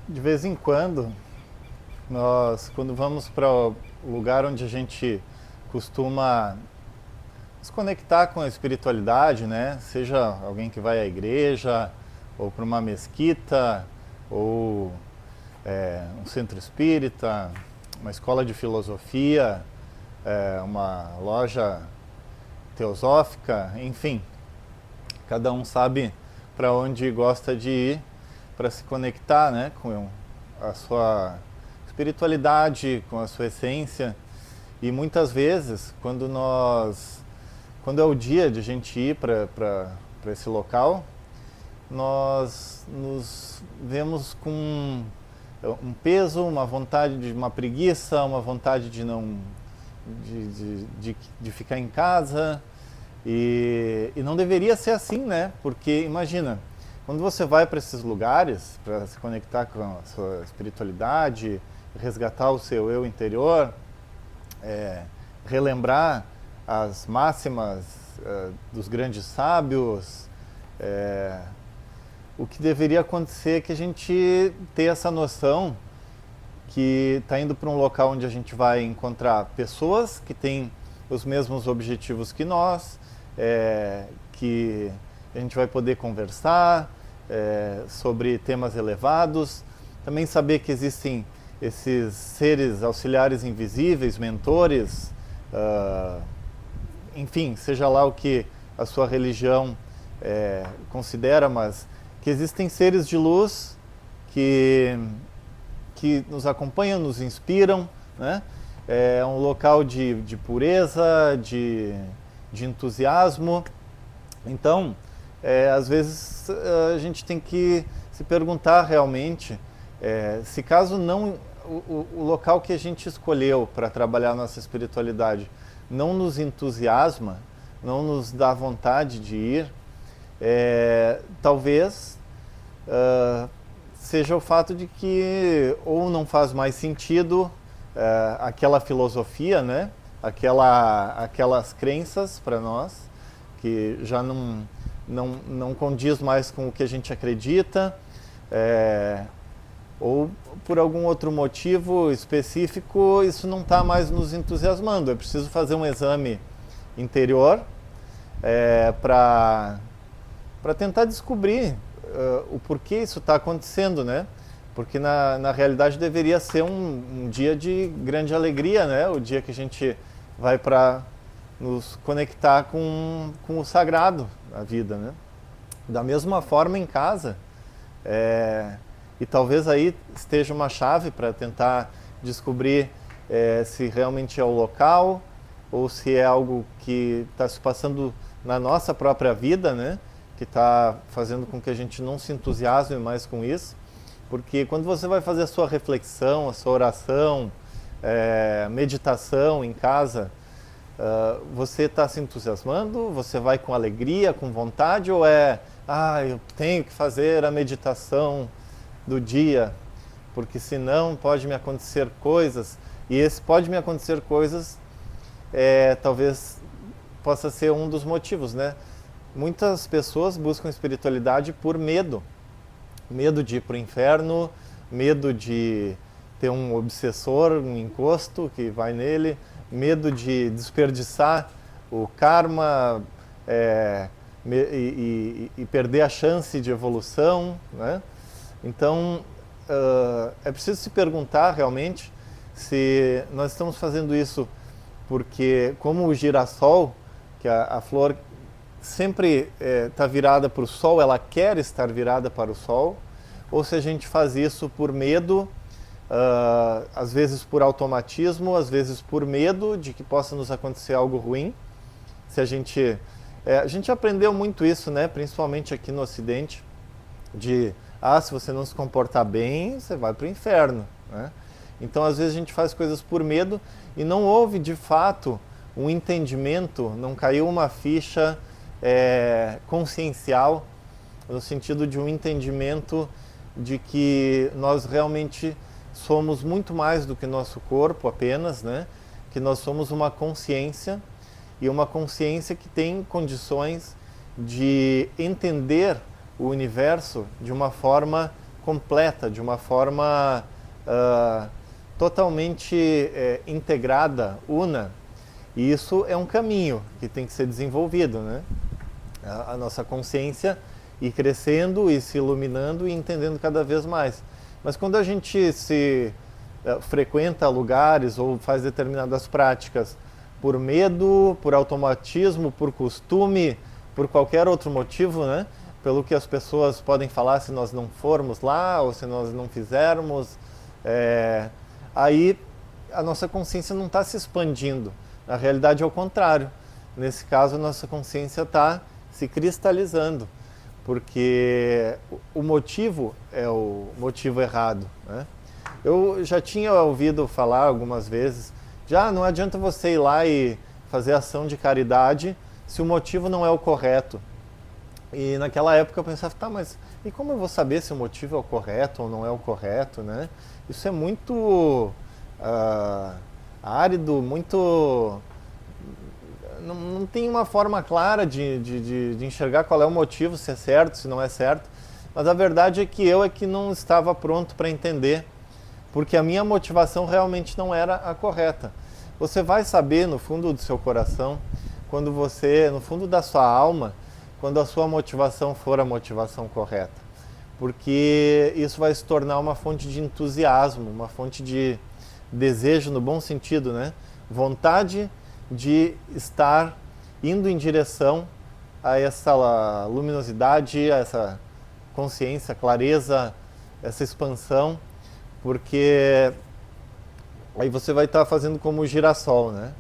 De vez em quando, quando vamos para o lugar onde a gente costuma se conectar com a espiritualidade, né? Seja alguém que vai à igreja, ou para uma mesquita, ou um centro espírita, uma escola de filosofia, uma loja teosófica, enfim. Cada um sabe para onde gosta de ir para se conectar, né, com a sua espiritualidade, com a sua essência. E muitas vezes, quando é o dia de a gente ir para esse local, nós nos vemos com um peso, uma vontade de uma preguiça, uma vontade de não de ficar em casa. E não deveria ser assim, né? Porque imagina, quando você vai para esses lugares para se conectar com a sua espiritualidade, resgatar o seu eu interior, relembrar as máximas dos grandes sábios, o que deveria acontecer é que a gente ter essa noção que está indo para um local onde a gente vai encontrar pessoas que têm os mesmos objetivos que nós, que a gente vai poder conversar sobre temas elevados, também saber que existem esses seres auxiliares invisíveis, mentores, enfim, seja lá o que a sua religião considera, mas que existem seres de luz que nos acompanham, nos inspiram, né? É um local de pureza, de entusiasmo. Então, às vezes a gente tem que se perguntar realmente se caso não o local que a gente escolheu para trabalhar a nossa espiritualidade não nos entusiasma, não nos dá vontade de ir, talvez seja o fato de que ou não faz mais sentido aquela filosofia, né? Aquelas crenças para nós, que já não condiz mais com o que a gente acredita, ou por algum outro motivo específico isso não está mais nos entusiasmando. É preciso fazer um exame interior para tentar descobrir o porquê isso está acontecendo, né? Porque na realidade deveria ser um dia de grande alegria, né? O dia que a gente vai para nos conectar com o sagrado da vida, né? Da mesma forma em casa, e talvez aí esteja uma chave para tentar descobrir se realmente é o local ou se é algo que está se passando na nossa própria vida, né? Que está fazendo com que a gente não se entusiasme mais com isso. Porque quando você vai fazer a sua reflexão, a sua oração, meditação em casa, você está se entusiasmando? Você vai com alegria, com vontade? Ou eu tenho que fazer a meditação do dia, porque senão pode me acontecer coisas, e esse pode me acontecer coisas, talvez possa ser um dos motivos, né? Muitas pessoas buscam espiritualidade por medo. Medo de ir para o inferno, medo de ter um obsessor, um encosto que vai nele, medo de desperdiçar o karma e perder a chance de evolução, né? Então, é preciso se perguntar realmente se nós estamos fazendo isso porque, como o girassol, que a flor sempre está virada para o sol, ela quer estar virada para o sol, ou se a gente faz isso por medo, às vezes por automatismo, às vezes por medo de que possa nos acontecer algo ruim. Se a gente aprendeu muito isso, né? Principalmente aqui no Ocidente, se você não se comportar bem, você vai para o inferno, né? Então, às vezes a gente faz coisas por medo e não houve, de fato, um entendimento, não caiu uma ficha consciencial, no sentido de um entendimento de que nós realmente somos muito mais do que nosso corpo apenas, né? Que nós somos uma consciência, e uma consciência que tem condições de entender o universo de uma forma completa, de uma forma totalmente integrada, una. E isso é um caminho que tem que ser desenvolvido, né? A nossa consciência ir crescendo e se iluminando e entendendo cada vez mais. Mas quando a gente se frequenta lugares ou faz determinadas práticas por medo, por automatismo, por costume, por qualquer outro motivo, né? Pelo que as pessoas podem falar se nós não formos lá ou se nós não fizermos, aí a nossa consciência não está se expandindo. Na realidade é o contrário. Nesse caso, a nossa consciência está se cristalizando, porque o motivo é o motivo errado, né? Eu já tinha ouvido falar algumas vezes, já não adianta você ir lá e fazer ação de caridade se o motivo não é o correto. E naquela época eu pensava, tá, mas e como eu vou saber se o motivo é o correto ou não é o correto, né? Isso é muito árido, muito... Não tem uma forma clara de enxergar qual é o motivo, se é certo, se não é certo. Mas a verdade é que não estava pronto para entender, porque a minha motivação realmente não era a correta. Você vai saber no fundo do seu coração, quando você, no fundo da sua alma, quando a sua motivação for a motivação correta. Porque isso vai se tornar uma fonte de entusiasmo, uma fonte de desejo no bom sentido, né? Vontade de estar indo em direção a essa luminosidade, a essa consciência, clareza, essa expansão, porque aí você vai estar fazendo como o girassol, né?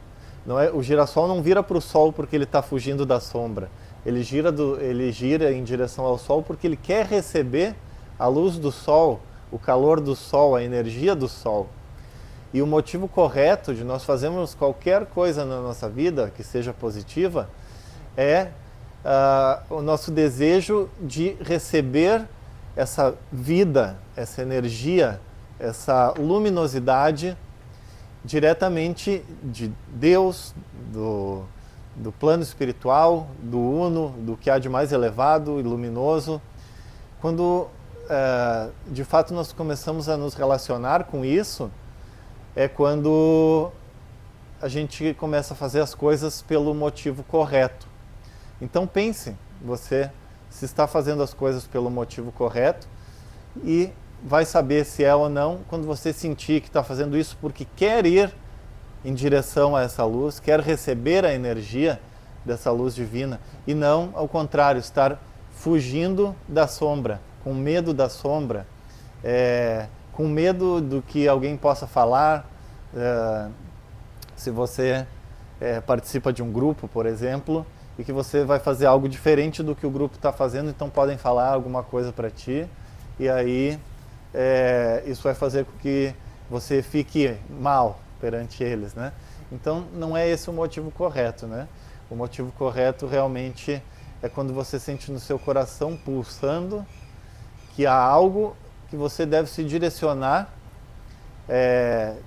O girassol não vira para o sol porque ele está fugindo da sombra. Ele gira em direção ao sol porque ele quer receber a luz do sol, o calor do sol, a energia do sol. E o motivo correto de nós fazermos qualquer coisa na nossa vida que seja positiva é o nosso desejo de receber essa vida, essa energia, essa luminosidade diretamente de Deus, do plano espiritual, do Uno, do que há de mais elevado e luminoso. Quando de fato nós começamos a nos relacionar com isso, é quando a gente começa a fazer as coisas pelo motivo correto. Então pense, você se está fazendo as coisas pelo motivo correto e vai saber se é ou não quando você sentir que está fazendo isso porque quer ir em direção a essa luz, quer receber a energia dessa luz divina e não, ao contrário, estar fugindo da sombra, com medo da sombra, com medo do que alguém possa falar. Se você participa de um grupo, por exemplo, e que você vai fazer algo diferente do que o grupo está fazendo, então podem falar alguma coisa para ti, e aí isso vai fazer com que você fique mal perante eles, né? Então não é esse o motivo correto, né? O motivo correto realmente é quando você sente no seu coração pulsando que há algo que você deve se direcionar,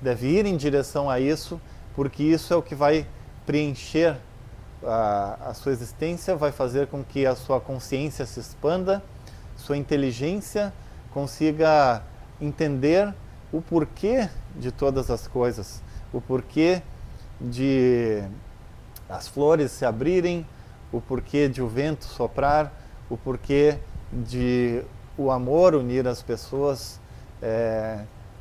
deve ir em direção a isso, porque isso é o que vai preencher a sua existência, vai fazer com que a sua consciência se expanda, sua inteligência consiga entender o porquê de todas as coisas, o porquê de as flores se abrirem, o porquê de o vento soprar, o porquê de o amor unir as pessoas,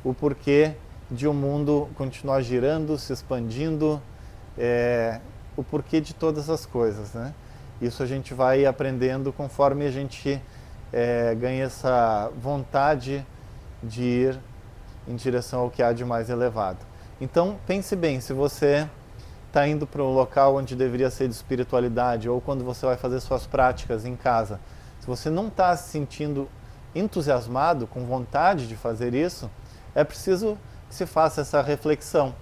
o porquê de o mundo continuar girando, se expandindo, o porquê de todas as coisas, né? Isso a gente vai aprendendo conforme a gente ganha essa vontade de ir em direção ao que há de mais elevado. Então pense bem, se você está indo para um local onde deveria ser de espiritualidade, ou quando você vai fazer suas práticas em casa, se você não está se sentindo entusiasmado, com vontade de fazer isso, é preciso que se faça essa reflexão.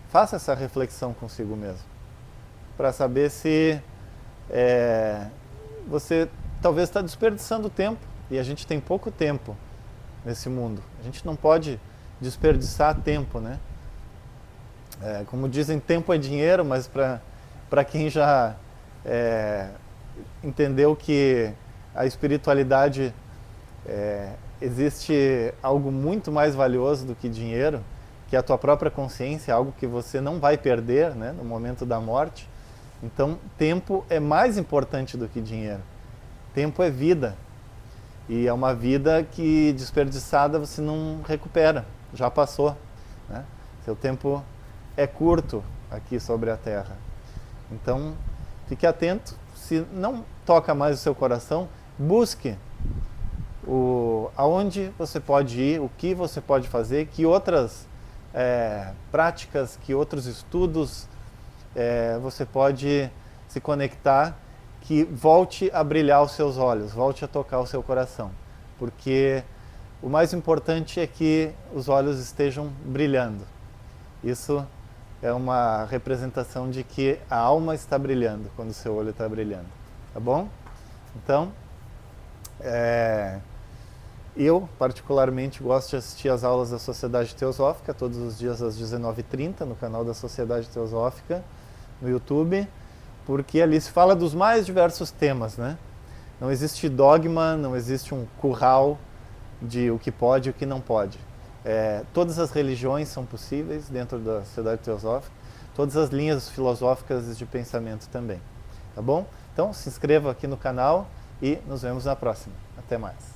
Faça essa reflexão consigo mesmo, para saber se você talvez está desperdiçando tempo, e a gente tem pouco tempo nesse mundo. A gente não pode desperdiçar tempo, né? Como dizem, tempo é dinheiro, mas para quem já entendeu que a espiritualidade Existe algo muito mais valioso do que dinheiro, que é a tua própria consciência, algo que você não vai perder, né, no momento da morte. Então, tempo é mais importante do que dinheiro. Tempo é vida. E é uma vida que desperdiçada você não recupera, já passou, né? Seu tempo é curto aqui sobre a Terra. Então, fique atento. Se não toca mais o seu coração, busque aonde você pode ir, o que você pode fazer, que outras práticas, que outros estudos você pode se conectar, que volte a brilhar os seus olhos, volte a tocar o seu coração. Porque o mais importante é que os olhos estejam brilhando. Isso é uma representação de que a alma está brilhando quando o seu olho está brilhando. Tá bom? Então, eu particularmente gosto de assistir às aulas da Sociedade Teosófica todos os dias às 19h30 no canal da Sociedade Teosófica no YouTube, porque ali se fala dos mais diversos temas, né? Não existe dogma, não existe um curral de o que pode e o que não pode. Todas as religiões são possíveis dentro da Sociedade Teosófica, todas as linhas filosóficas e de pensamento também. Tá bom? Então se inscreva aqui no canal e nos vemos na próxima. Até mais.